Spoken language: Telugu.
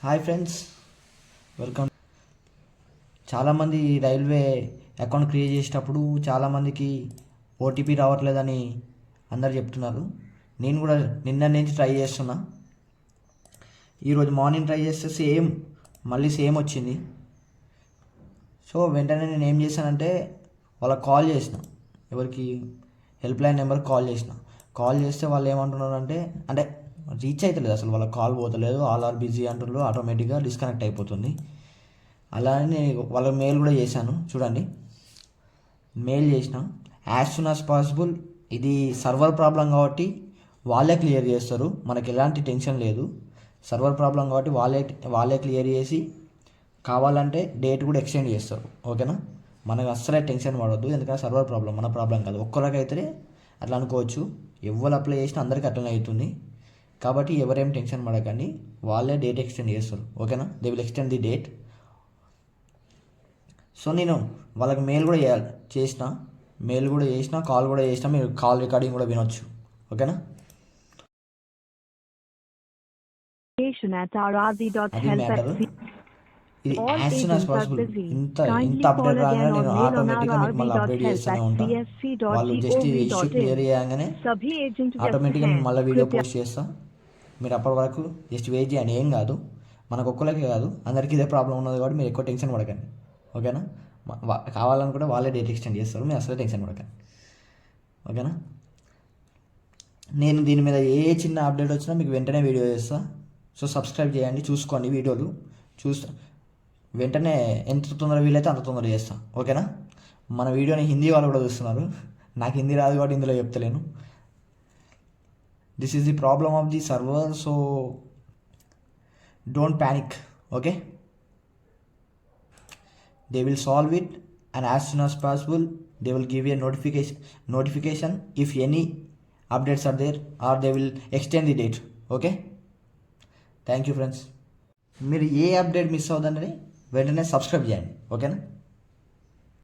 Hi friends, welcome. చాలామంది రైల్వే అకౌంట్ క్రియేట్ చేసేటప్పుడు చాలామందికి ఓటీపీ రావట్లేదని అందరు చెప్తున్నారు. నేను కూడా నిన్న నుంచి ట్రై చేస్తున్నా. ఈరోజు మార్నింగ్ ట్రై చేస్తే మళ్ళీ సేమ్ వచ్చింది. సో వెంటనే నేను ఏం చేశానంటే వాళ్ళకి కాల్ చేసిన, ఎవరికి హెల్ప్ లైన్ నెంబర్కి కాల్ చేస్తే వాళ్ళు ఏమంటున్నారంటే అంటే రీచ్ అవుతలేదు, అసలు వాళ్ళకి కాల్ పోతలేదు, ఆల్ ఆర్ బిజీ అంటున్నారు, ఆటోమేటిక్గా డిస్కనెక్ట్ అయిపోతుంది. అలానే వాళ్ళకి మెయిల్ కూడా చేశాను. చూడండి, మెయిల్ చేసిన యాజ్ సూన్ యాజ్ పాసిబుల్. ఇది సర్వర్ ప్రాబ్లం కాబట్టి వాళ్ళే క్లియర్ చేస్తారు, మనకి ఎలాంటి టెన్షన్ లేదు. సర్వర్ ప్రాబ్లం కాబట్టి వాళ్ళే క్లియర్ చేసి కావాలంటే డేట్ కూడా ఎక్స్టెండ్ చేస్తారు. ఓకేనా, మనకు అస్సలే టెన్షన్ పడవద్దు, ఎందుకంటే సర్వర్ ప్రాబ్లం మన ప్రాబ్లం కాదు. ఒక్కరికైతే అట్లా అనుకోవచ్చు, ఎవరు అప్లై చేసినా అందరికీ అట్లనే అవుతుంది. కాబట్టి ఎవరేం టెన్షన్ పడకండి, వాళ్ళే డేట్ ఎక్స్టెండ్ చేస్తారు. ఓకేనా, they will extend the date. So నేను వాళ్ళకి మెయిల్ కూడా చేసిన, కాల్ కూడా చేసిన. మీరు కాల్ రికార్డింగ్ కూడా వినొచ్చు. ఓకేనా, అది మ్యాటర్. ఇది యాజ్ సూన్ యాజ్ పాసిబుల్. ఇంత అప్డేట్ రాగానే నేను ఆటోమేటిక్గా మీకు మళ్ళీ అప్డేట్ చేస్తూనే ఉంటాను. వాళ్ళు జస్ట్ ఇష్యూ క్లియర్ చేయగానే ఆటోమేటిక్గా నేను మళ్ళీ వీడియో పోస్ట్ చేస్తాను. మీరు అప్పటి వరకు జస్ట్ వెయిట్ చేయండి. ఏం కాదు, మనకు ఒక్కరికే కాదు, అందరికీ ఇదే ప్రాబ్లం ఉన్నది కాబట్టి మీరు ఎక్కువ టెన్షన్ పడకండి. ఓకేనా, కావాలనుకుంటే వాళ్ళే డేట్ ఎక్స్టెండ్ చేస్తారు, మీరు అసలే టెన్షన్ పడకండి. ఓకేనా, నేను దీని మీద ఏ చిన్న అప్డేట్ వచ్చినా మీకు వెంటనే వీడియో చేస్తాను. సో సబ్స్క్రైబ్ చేయండి, చూసుకోండి వీడియోలు. వెంటనే ఎంత తొందరగా వీలైతే అంత తొందరగా చేస్తాను. ఓకేనా, మన వీడియోని హిందీ వాళ్ళు కూడా చూస్తున్నారు. నాకు హిందీ రాదు కాబట్టి ఇందులో చెప్తలేను. This is the problem of the server, so don't panic. Okay, they will solve it, and as soon as possible they will give you a notification if any updates are there, or they will extend the date. Okay, thank you friends. మీరు ఏ అప్డేట్ మిస్ అవుతుందని వెంటనే సబ్స్క్రైబ్ చేయండి. ఓకేనా.